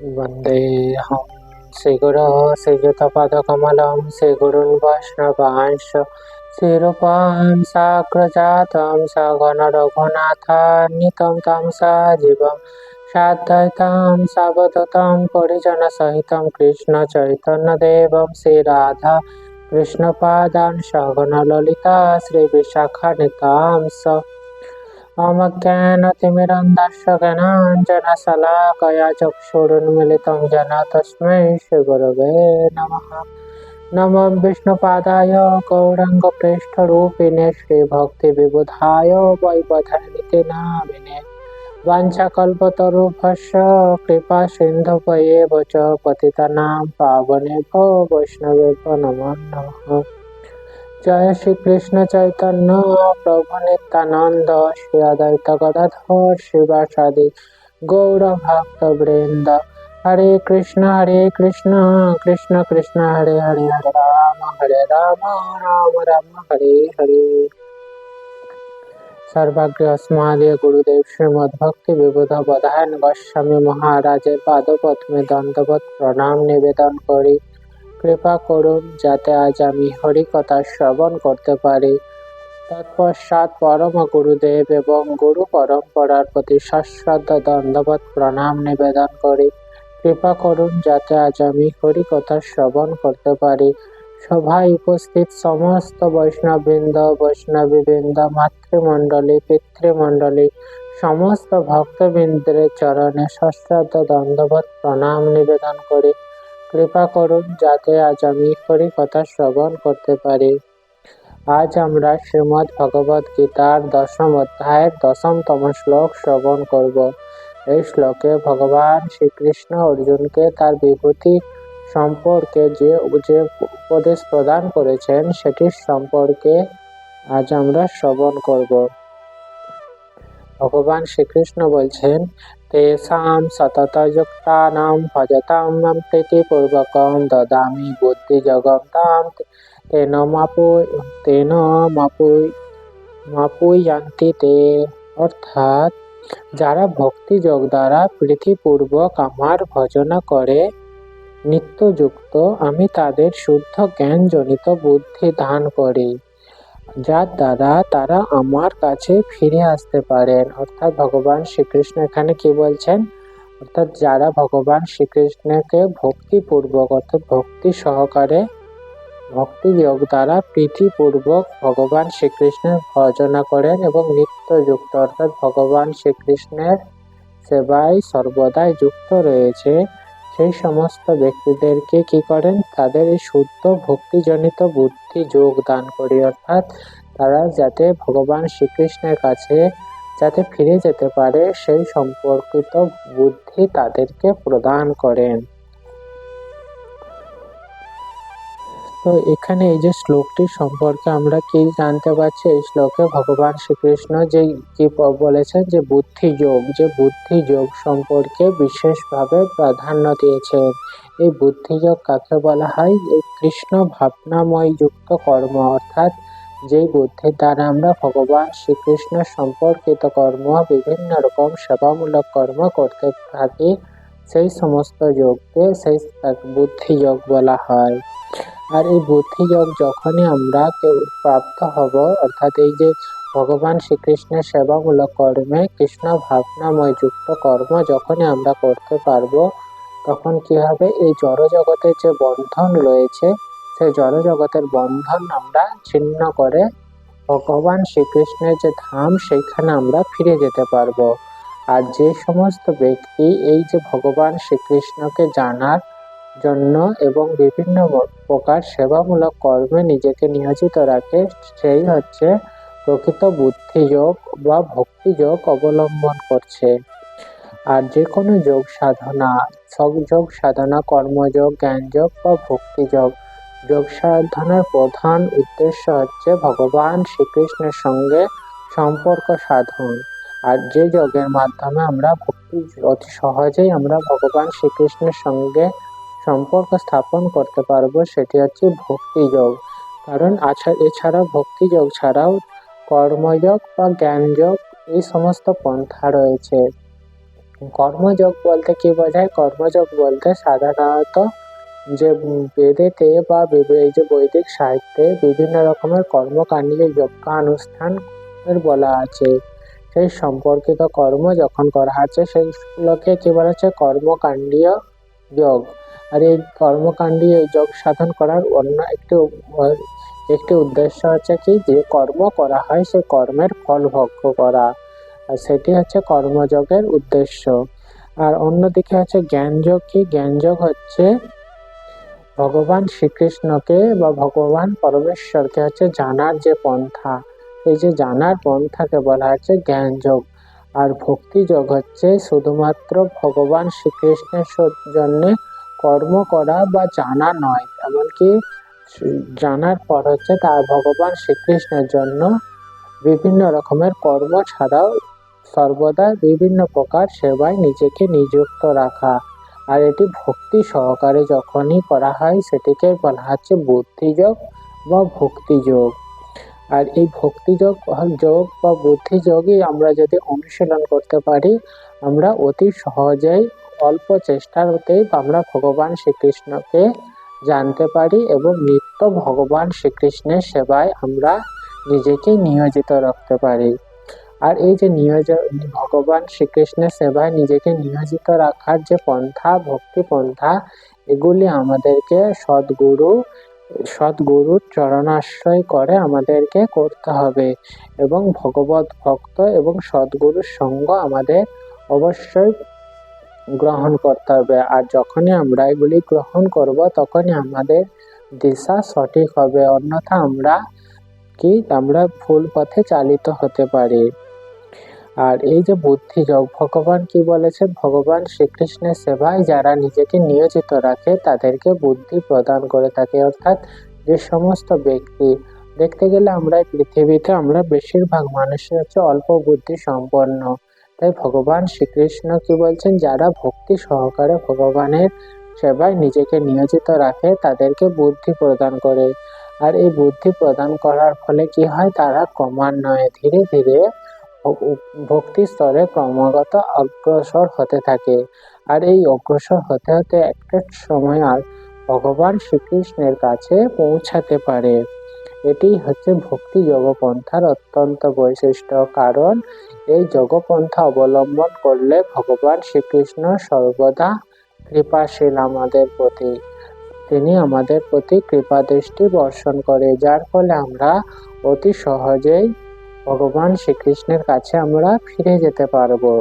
वन्देऽहं श्रीगुरो श्रीयुतपदकमलं श्रीगुरून् वैष्णवांश्च श्रीरूपां साग्रजातं सगणरघुनाथान्वितं तं सजीवं साद्वैतं सावधूतं परिजनसहितं कृष्णचैतन्यदेवं श्रीराधा कृष्णपादान् सगणललिता श्रीविशाखान्वितांश्च अमज्ञानतिमिरन्धस्य ज्ञानाञ्जनशलाकया चक्षुरुन्मीलितं येन तस्मै श्रीगुरवे नमः। नमो विष्णुपादाय गौराङ्गप्रेष्ठरूपिणे श्रीभक्तिविबुधाय वैवधनिते नामिने वाञ्छाकल्पतरुभ्यश्च कृपासिन्धुभ्येव च पतितानां पावनेभ्यो वैष्णवेभ्यो नमो नमः। जय श्री कृष्ण चैतन्य प्रभु नित्यानंद श्री अद्वैत गदाधर शिवासादि गौर भक्त वृंद। हरे कृष्ण कृष्ण कृष्ण हरे हरे हरे राम राम राम हरे हरे। सर्वज्ञ अस्मदीय गुरुदेव श्रीमद् भक्ति विबुध बधान गोस्वामी महाराजेर पादपद्मे दंडवत प्रणाम निवेदन करी কৃপা করুন যাতে আজ আমি হরিকথা শ্রবণ করতে পারি। তৎপশ্চাৎ পরম গুরুদেব এবং গুরু পরম্পরার প্রতি সশ্রদ্ধ দণ্ডবত প্রণাম নিবেদন করি। কৃপা করুন যাতে আজ আমি হরিকথা শ্রবণ করতে পারি। সভায় উপস্থিত সমস্ত বৈষ্ণববৃন্দ বৈষ্ণবীবৃন্দ মাতৃমণ্ডলী পিতৃমণ্ডলী সমস্ত ভক্তবৃন্দের চরণে সশ্রদ্ধ দণ্ডবত প্রণাম নিবেদন করি। কৃপা করুন যাতে আজ আমি হরিকথা শ্রবণ করতে পারি। আজ আমরা শ্রীমদ্ ভগবদ গীতার ১০ম অধ্যায়ের ১০তম শ্লোক শ্রবণ করব। এই শ্লোকে ভগবান শ্রীকৃষ্ণ অর্জুনকে তার বিভূতি সম্পর্কে যে উপদেশ প্রদান করেছেন সেটির সম্পর্কে আজ আমরা শ্রবণ করব। ভগবান শ্রীকৃষ্ণ বলছেন, তেষাং সততযুক্তানাং ভজতাং মাং প্রীতিপূর্বকং দদামি বুদ্ধিযোগং তাং তেন মাপুয়ন্তি তে। অর্থাৎ যারা ভক্তি যোগ দ্বারা প্রীতিপূর্বক আমার ভজনা করে নিত্যযুক্ত, আমি তাদের শুদ্ধ জ্ঞান জনিত বুদ্ধি দান করি, যার দ্বারা তারা আমার কাছে ফিরে আসতে পারেন। অর্থাৎ ভগবান শ্রীকৃষ্ণ এখানে কি বলছেন, অর্থাৎ যারা ভগবান শ্রীকৃষ্ণকে ভক্তিপূর্বক অর্থাৎ ভক্তি সহকারে ভক্তি যোগ দ্বারা প্রীতিপূর্বক ভগবান শ্রীকৃষ্ণের ভজনা করেন এবং নিত্যযুক্ত অর্থাৎ ভগবান শ্রীকৃষ্ণের সেবায় সর্বদাই যুক্ত রয়েছে, সেই সমস্ত ব্যক্তিদেরকে কি করেন, তাদের এই শুদ্ধ ভক্তিজনিত বুদ্ধি যোগ দান করি। অর্থাৎ তারা যাতে ভগবান শ্রীকৃষ্ণের কাছে যাতে ফিরে যেতে পারে সেই সম্পর্কিত বুদ্ধি তাদেরকে প্রদান করেন। তো এখানে এই যে শ্লোকটির সম্পর্কে আমরা কি জানতে পারছি, এই শ্লোকে ভগবান শ্রীকৃষ্ণ যে কি বলেছেন যে বুদ্ধি যোগ সম্পর্কে বিশেষভাবে প্রাধান্য দিয়েছেন। এই বুদ্ধি যোগ কাকে বলা হয়, এই কৃষ্ণ ভাবনাময় যুক্ত কর্ম, অর্থাৎ যেই বুদ্ধির দ্বারা আমরা ভগবান শ্রীকৃষ্ণ সম্পর্কিত কর্ম বিভিন্ন রকম সেবামূলক কর্ম করতে থাকি, সেই সমস্ত যোগকে সেই বুদ্ধি যোগ বলা হয়। আর এই বুদ্ধি যোগ যখনই আমরা কেউ প্রাপ্ত হব, অর্থাৎ এই যে ভগবান শ্রীকৃষ্ণের সেবামূলক কর্মে কৃষ্ণ ভাবনাময় যুক্ত কর্ম যখনই আমরা করতে পারবো, তখন কি হবে, এই জড় জগতের যে বন্ধন রয়েছে সেই জড় জগতের বন্ধন আমরা ছিন্ন করে ভগবান শ্রীকৃষ্ণের যে ধাম সেইখানে আমরা ফিরে যেতে পারবো। আর যে সমস্ত ব্যক্তি এই যে ভগবান শ্রীকৃষ্ণকে জানার জন্য এবং বিভিন্ন প্রকার সেবামূলক কর্মে নিজেকে নিয়োজিত রাখে, সেই হচ্ছে প্রকৃত বুদ্ধিযোগ বা ভক্তি যোগ অবলম্বন করছে। আর যে কোনো যোগ সাধনা, যোগ সাধনা, কর্মযোগ, জ্ঞানযোগ বা ভক্তিযোগ, যোগ সাধনার প্রধান উদ্দেশ্য হচ্ছে ভগবান শ্রীকৃষ্ণের সঙ্গে সম্পর্ক সাধন। আর যে যোগের মাধ্যমে আমরা অতি সহজেই আমরা ভগবান শ্রীকৃষ্ণের সঙ্গে সম্পর্ক স্থাপন করতে পারবো সেটি হচ্ছে ভক্তি যোগ। কারণ এছাড়া ভক্তি যোগ ছাড়াও কর্মযোগ বা জ্ঞান যোগ এই সমস্ত পন্থা রয়েছে। কর্মযোগ বলতে কি বোঝায়? কর্মযোগ বলতে সাধারণত যে বেদেতে বা এই যে বৈদিক সাহিত্যে বিভিন্ন রকমের কর্মকাণ্ডীয় যজ্ঞানুষ্ঠান বলা আছে, সেই সম্পর্কিত কর্ম যখন করা আছে সেইগুলোকে কি বলা হচ্ছে? কর্মকাণ্ডীয় যোগ। আর এই কর্মকাণ্ডীয় যোগ সাধন করার অন্য একটি উদ্দেশ্য হচ্ছে কি, যে কর্ম করা হয় সে কর্মের ফল ভোগ করা, আর সেটি হচ্ছে কর্মযোগের উদ্দেশ্য। আর অন্যদিকে হচ্ছে জ্ঞানযোগ। কি জ্ঞানযোগ? হচ্ছে ভগবান শ্রীকৃষ্ণকে বা ভগবান পরমেশ্বরকে হচ্ছে জানার যে পন্থা, এই যে জানার পন্থাকে বলা হচ্ছে জ্ঞানযোগ। আর ভক্তিযোগ হচ্ছে শুধুমাত্র ভগবান শ্রীকৃষ্ণের জন্য কর্ম করা বা জানা নয়, এমনকি জানার পর হচ্ছে তার ভগবান শ্রীকৃষ্ণের জন্য বিভিন্ন রকমের কর্ম ছাড়াও সর্বদা বিভিন্ন প্রকার সেবায় নিজেকে নিযুক্ত রাখা। আর এটি ভক্তি সহকারে যখনই করা হয় সেটিকে বলা হচ্ছে বুদ্ধিযোগ বা ভক্তিযোগ। আর এই ভক্তিযোগ যোগ বা বুদ্ধিযোগই আমরা যদি অনুশীলন করতে পারি, আমরা অতি সহজেই অল্প চেষ্টাতেই আমরা ভগবান শ্রীকৃষ্ণকে জানতে পারি এবং নিত্য ভগবান শ্রীকৃষ্ণের সেবায় আমরা নিজেকে নিয়োজিত রাখতে পারি। আর এই যে ভগবান শ্রীকৃষ্ণের সেবায় নিজেকে নিয়োজিত রাখার যে পন্থা, ভক্তি পন্থা, এগুলি আমাদেরকে সদ্গুরুর চরণাশ্রয় করে আমাদেরকে করতে হবে এবং ভগবত ভক্ত এবং সদ্গুরুর সঙ্গ আমাদের অবশ্যই গ্রহণ করতে হবে। আর যখনই আমরা এগুলি গ্রহণ করব তখনই আমাদের দিশা সঠিক হবে, অন্যথা আমরা ভুল পথে চালিত হতে পারি। আর এই যে বুদ্ধিযোগ, ভগবান কি বলেছেন? ভগবান শ্রীকৃষ্ণের সেবায় যারা নিজেকে নিয়োজিত রাখে তাদেরকে বুদ্ধি প্রদান করে থাকে। অর্থাৎ যে সমস্ত ব্যক্তি, দেখতে গেলে আমরা পৃথিবীতে আমরা বেশিরভাগ মানুষই হচ্ছে অল্প বুদ্ধি সম্পন্ন, তাই ভগবান শ্রীকৃষ্ণ কি বলছেন? যারা ভক্তি সহকারে ভগবানের সেবায় নিজেকে নিয়োজিত রাখে তাদেরকে বুদ্ধি প্রদান করে। আর এই বুদ্ধি প্রদান করার ফলে কি হয়? তারা ক্রমান্বয়ে ধীরে ধীরে ভক্তি স্তরে ক্রমাগত অগ্রসর হতে থাকে। আর এই অগ্রসর হতে হতে একটা সময় আর ভগবান শ্রীকৃষ্ণের কাছে পৌঁছাতে পারে। এটি হচ্ছে ভক্তি যোগপন্থার অত্যন্ত বৈশিষ্ট্য। কারণ এই যোগপন্থা অবলম্বন করলে ভগবান শ্রীকৃষ্ণ সর্বদা কৃপাশীল আমাদের প্রতি, তিনি আমাদের প্রতি কৃপা দৃষ্টি বর্ষণ করে, যার ফলে আমরা অতি সহজেই ভগবান শ্রীকৃষ্ণের কাছে আমরা ফিরে যেতে পারবো।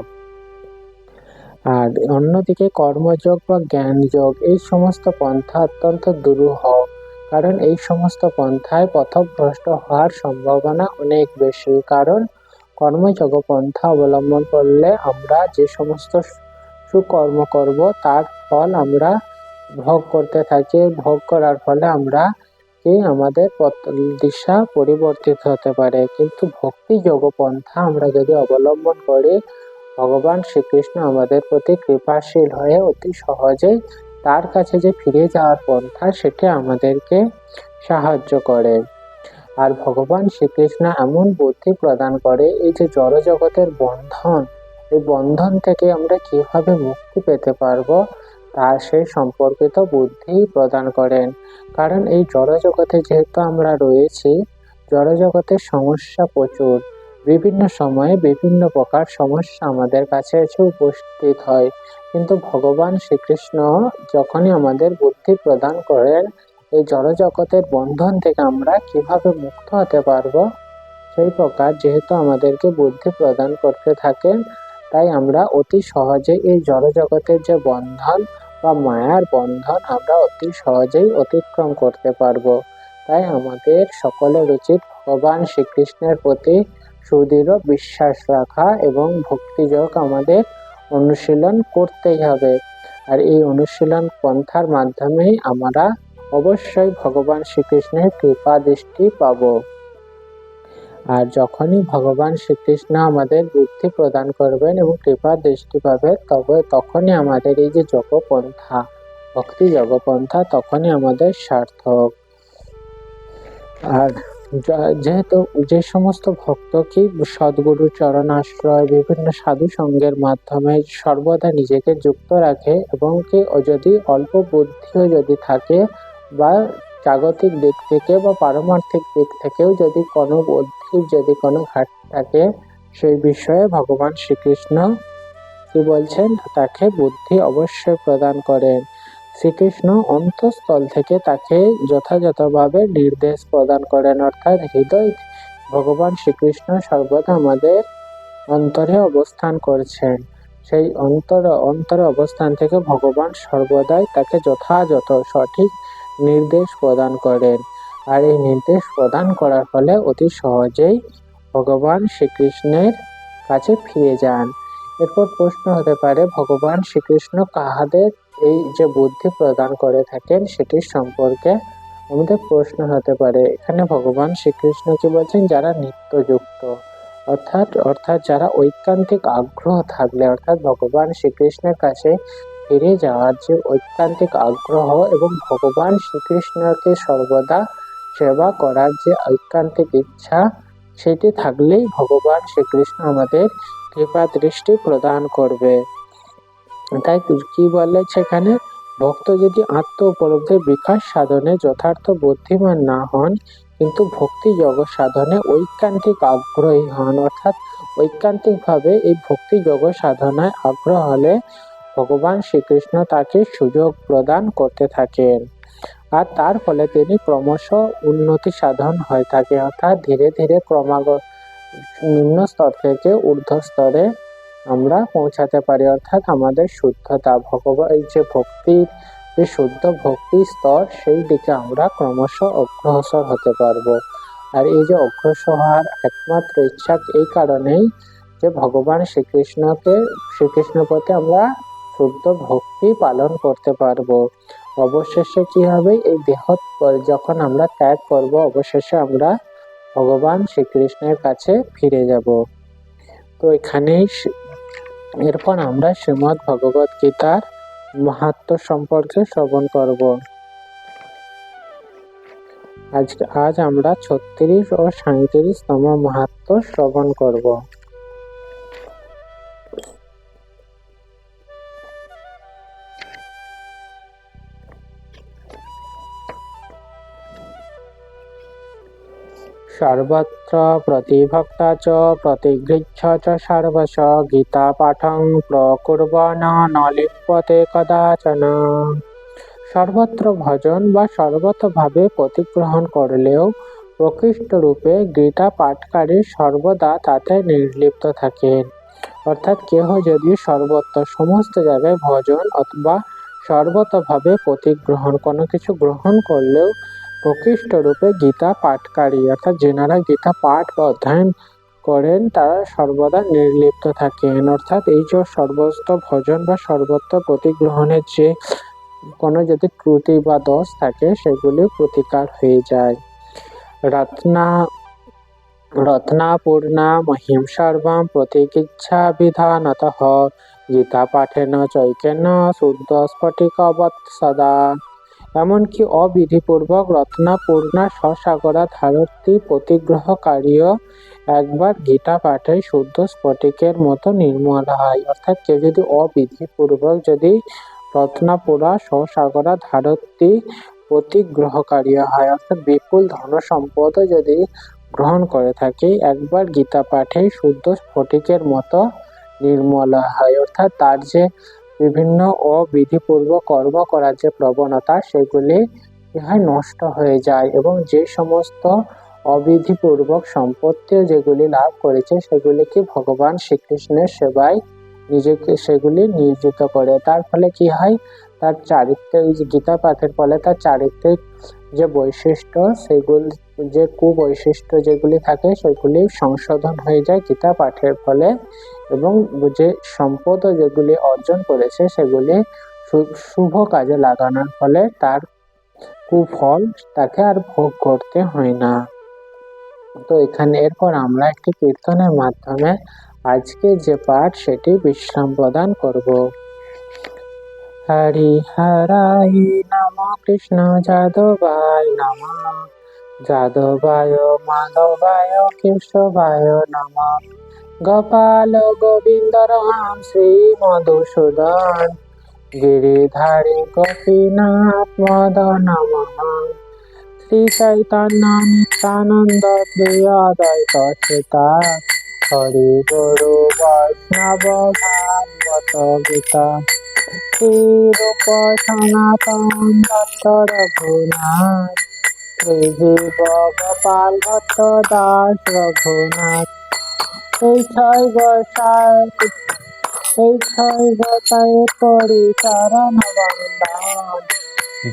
আর অন্যদিকে কর্মযোগ বা জ্ঞানযোগ, এই সমস্ত পন্থা অত্যন্ত দুরূহ, কারণ এই সমস্ত পন্থায় পথভ্রষ্ট হওয়ার সম্ভাবনা অনেক বেশি। কারণ কর্মযোগ পন্থা অবলম্বন করলে আমরা যে সমস্ত সুকর্ম করব তার ফল আমরা ভোগ করতে থাকি, ভোগ করার ফলে আমাদের দিশা পরিবর্তিত হতে পারে। কিন্তু ভক্তি যোগ পন্থা আমরা যদি অবলম্বন করি, ভগবান শ্রীকৃষ্ণ আমাদের প্রতি কৃপাশীল হয়ে অতি সহজেই তার কাছে যে ফিরে যাওয়ার পন্থা সেটি আমাদেরকে সাহায্য করে। আর ভগবান শ্রীকৃষ্ণ এমন বুদ্ধি প্রদান করে, এই যে জড় জগতের বন্ধন, এই বন্ধন থেকে আমরা কিভাবে মুক্তি পেতে পারবো তার সেই সম্পর্কিত বুদ্ধি প্রদান করেন। কারণ এই জড় জগতে যেহেতু আমরা রয়েছি, জড় জগতের সমস্যা প্রচুর, বিভিন্ন সময়ে বিভিন্ন প্রকার সমস্যা আমাদের কাছে এসে উপস্থিত হয়, কিন্তু ভগবান শ্রীকৃষ্ণ যখনই আমাদের বুদ্ধি প্রদান করেন এই জড় জগতের বন্ধন থেকে আমরা কিভাবে মুক্ত হতে পারবো সেই প্রকার যেহেতু আমাদেরকে বুদ্ধি প্রদান করতে থাকেন, তাই আমরা অতি সহজে এই জড় জগতের যে বন্ধন বা মায়ার বন্ধন আমরা অতি সহজেই অতিক্রম করতে পারবো। তাই আমাদের সকলের উচিত ভগবান শ্রীকৃষ্ণের প্রতি সুদৃঢ় বিশ্বাস রাখা এবং ভক্তিযোগ আমাদের অনুশীলন করতেই হবে। আর এই অনুশীলন পন্থার মাধ্যমেই আমরা অবশ্যই ভগবান শ্রীকৃষ্ণের কৃপা দৃষ্টি পাবো। আর যখনই ভগবান শ্রীকৃষ্ণ আমাদের বুদ্ধি প্রদান করবেন এবং কৃপা দৃষ্টি পাবে, তখনই আমাদের এই যে যোগপন্থা, ভক্তি যোগপন্থা, তখনই আমাদের সার্থক। আর যেহেতু যে সমস্ত ভক্ত কি সদ্গুরু চরণ আশ্রয় বিভিন্ন সাধু সঙ্গের মাধ্যমে সর্বদা নিজেকে যুক্ত রাখে এবং কি যদি অল্প বুদ্ধিও যদি থাকে বা জাগতিক দিক থেকে বা পারমার্থিক দিক থেকেও যদি কোনো বুদ্ধির যদি কোনো ঘাটতি থাকে, সেই বিষয়ে ভগবান শ্রীকৃষ্ণ কি বলছেন, তাকে বুদ্ধি অবশ্যই প্রদান করেন। শ্রীকৃষ্ণ অন্তঃস্থল থেকে তাকে যথাযথভাবে নির্দেশ প্রদান করেন, অর্থাৎ হৃদয় ভগবান শ্রীকৃষ্ণ সর্বদা আমাদের অন্তরে অবস্থান করছেন। সেই অন্তরে অবস্থান থেকে ভগবান সর্বদাই তাকে যথাযথ সঠিক নির্দেশ প্রদান করেন। আর এই নির্দেশ প্রদান করার ফলে অতি সহজেই ভগবান শ্রীকৃষ্ণের কাছে ফিরে যান। এরপর প্রশ্ন হতে পারে, ভগবান শ্রীকৃষ্ণ কাহাদের এই যে বুদ্ধি প্রদান করে থাকেন সেটির সম্পর্কে আমাদের প্রশ্ন হতে পারে। এখানে ভগবান শ্রীকৃষ্ণ কি বলছেন, যারা নিত্যযুক্ত অর্থাৎ যারা ঐকান্তিক আগ্রহ থাকলে, অর্থাৎ ভগবান শ্রীকৃষ্ণের কাছে ফিরে যাওয়ার যে ঐকান্তিক আগ্রহ এবং ভগবান শ্রীকৃষ্ণকে সর্বদা সেবা করার যে ঐকান্তিক ইচ্ছা, সেটি থাকলেই ভগবান শ্রীকৃষ্ণ আমাদের কৃপা দৃষ্টি প্রদান করবে। তাই কি বলেছে এখানে, ভক্ত যদি আত্ম উপলব্ধির বিকাশ সাধনে যথার্থ বুদ্ধিমান না হন কিন্তু ভক্তি যোগ সাধনে ঐকান্তিক আগ্রহী হন, অর্থাৎ ঐকান্তিক ভাবে এই ভক্তি যোগ সাধনায় আগ্রহ হলে ভগবান শ্রীকৃষ্ণ তাকে সুযোগ প্রদান করতে থাকেন। আর তার ফলে তিনি ক্রমশ উন্নতি সাধন হয়ে থাকে, অর্থাৎ ধীরে ধীরে ক্রমাগত নিম্ন স্তর থেকে ঊর্ধ্ব স্তরে আমরা পৌঁছাতে পারি, অর্থাৎ আমাদের শুদ্ধতা ভগবান এই যে ভক্তির যে শুদ্ধ ভক্তি স্তর, সেই দিকে আমরা ক্রমশ অগ্রসর হতে পারবো। আর এই যে অগ্রসর হওয়ার একমাত্র ইচ্ছা এই কারণেই যে ভগবান শ্রীকৃষ্ণ প্রতি আমরা শুদ্ধ ভক্তি পালন করতে পারবো। অবশেষে কি হবে, এই দেহ যখন আমরা ত্যাগ করব, অবশেষে আমরা ভগবান শ্রীকৃষ্ণের কাছে ফিরে যাব। তো এখানেই এরপর আমরা শ্রীমদ্ ভগবত গীতার মাহাত্ম্য সম্পর্কে শ্রবণ করব। আজ আমরা 36 ও 37তম মাহাত্ম্য শ্রবণ করব। সর্বত্র প্রতিভক্তা চ প্রতিগৃহ্য চ সর্বশ গীতা পাঠং প্রকুর্বন ন লিপ্যতে কদাচন। সর্বত্র ভজন বা সর্বতভাবে প্রতিগ্রহণ করলেও প্রকৃষ্ট রূপে গীতা পাঠকারী সর্বদা তাতে নির্লিপ্ত থাকেন। অর্থাৎ কেহ যদি সর্বত্র সমস্ত জায়গায় ভজন অথবা সর্বতভাবে প্রতিগ্রহণ কোনো কিছু গ্রহণ করলেও প্রকৃষ্ট রূপে গীতা পাঠকারী অর্থাৎ যেনারা গীতা পাঠ বা অধ্যয়ন করেন তারা সর্বদা নির্লিপ্ত থাকেন। অর্থাৎ এই যে সর্বস্ত ভজন বা সর্বত্র প্রতিগ্রহণের যে কোনো যদি ত্রুটি বা দোষ থাকে সেগুলি প্রতিকার হয়ে যায়। রত্নাপূর্ণা মহিম সর্বম প্রতিগৃহ্য বিধানতঃ গীতা পাঠেন চৈকেন শুদ্ধ স্ফটিকবৎ সদা। এমনকি অবিধিপূর্বক রত্নাপূর্ণা স্বসাগরা ধারত্রী প্রতিগ্রহকারীও একবার গীতা পাঠে শুদ্ধ স্ফটিকের মতো নির্মল হয়। অর্থাৎ কেউ যদি অবিধিপূর্বক যদি রত্নাপুরা স্বসাগরা ধারত্রী প্রতিগ্রহকারী হয়, অর্থাৎ বিপুল ধন সম্পদ যদি গ্রহণ করে থাকে, একবার গীতা পাঠে শুদ্ধ স্ফটিকের মতো নির্মল হয়। অর্থাৎ তার যে বিভিন্ন অবিধিপূর্বক কর্ম করার যে প্রবণতা সেগুলি নষ্ট হয়ে যায় এবং যে সমস্ত অবিধিপূর্বক সম্পত্তি যেগুলি লাভ করেছে সেগুলিকে ভগবান শ্রীকৃষ্ণের সেবায় নিজেকে সেগুলি নিয়োজিত করে। তার ফলে কি হয়, তার চারিত্রিক গীতা পাঠের ফলে তার চারিত্রিক যে বৈশিষ্ট্য সেগুলি যে কুবৈশিষ্ট্য যেগুলি থাকে সেগুলি সংশোধন হয়ে যায় গীতা পাঠের ফলে এবং যে সম্পদ যেগুলি অর্জন করেছে সেগুলি শুভ কাজে লাগানোর ফলে তার কুফল তাকে আর ভোগ করতে হয় না। তো এখানে এরপর আমরা একটি কীর্তনের মাধ্যমে আজকে যে পাঠ সেটি বিশ্রাম প্রদান করব। হরি হরাই নম কৃষ্ণ যাদবায় নম যাদবায় মাধবায় কেশবায় নমঃ। গোপাল গোবিন্দ রাম শ্রী মধুসূদন গিরিধারী গোপীনাথ মদন মোহন। শ্রী চৈতন্য নিত্যানন্দ প্রিয় দ্বৈত সীতা হরি গুরু বৈষ্ণব ভাগবত গীতা। শ্রীরূপ সনাতন দত্ত রঘুনাথ শ্রীজীব গোপাল ভট্ট দাস রঘুনাথ। এই ছয় গোসাই পরিচরণ বন্দন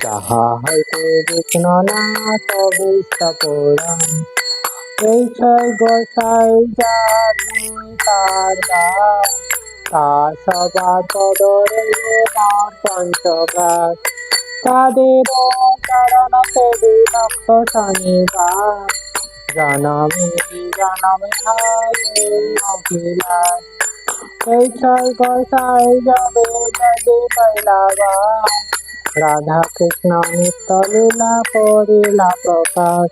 যাহা হইতে বিঘ্ন নাশ বিষ্ণ পুরাণ। এই ছয় গোসাই যার তার দাস তা সবার পদরে মোর পঞ্চগ্রাস। তাদের চরণতে বিভক্ত শনিবার জনমে জনমে হরে অভিলাষ। এই ছয় গোসাই যাবে ব্রজে পৈলাবাস রাধা কৃষ্ণ নিত্য লীলা করিলা প্রকাশ।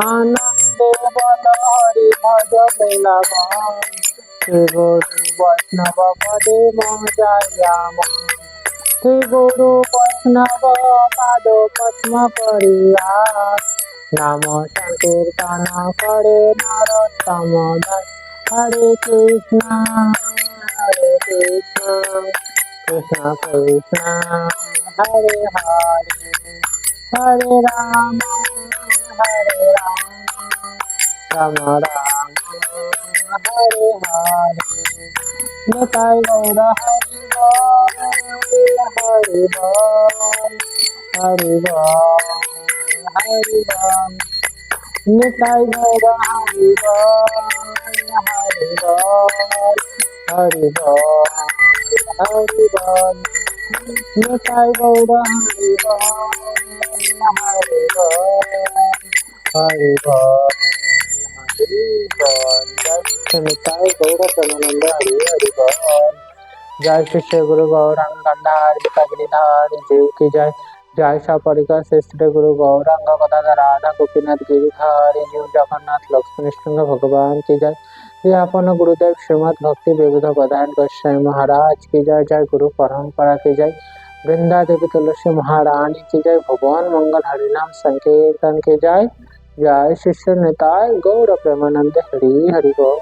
আনন্দে বল হরি ভজ বৈলাবন শ্রী গুরু বৈষ্ণব পদে মজায়াম। শ্রী গুরু বৈষ্ণব পাদ পদ্ম করিয়া নাম সংকীর্তন করে নরোত্তম দাস। হরে কৃষ্ণ কৃষ্ণ কৃষ্ণ হরে হরে হরে রাম রাম রাম হরে হরে। নিতাই গৌর হরি বল হরি বল হরি বল হরি বল। নিতাই গৌর হরি বল হরি বল হরি বল হরি বল। নিতাই গৌর হরি বল হরি বল হরি বল হরি বল। জয় নিতাই গৌর প্রেমানন্দ হরি হরি বল। जय श्री श्री गुरु गौरांग गंधार गिरिधार जीव की जय। जय सपरिकर श्री श्री गुरु गौरांग गदाधर राधा गोपीनाथ गिरिधारी जीव जगन्नाथ लक्ष्मण नृसिंह भगवान की जय। जय अपन गुरुदेव श्रीमद भक्ति विविध प्रदान गोस्वामी महाराज की जय। जय गुरु परंपरा की जय। वृंदा देवी तुलसी महारानी की जय। भगवान मंगल हरिनाम संकीर्तन की जय। जय श्री श्री निताय गौर प्रेमानंद हरि हरि बोल।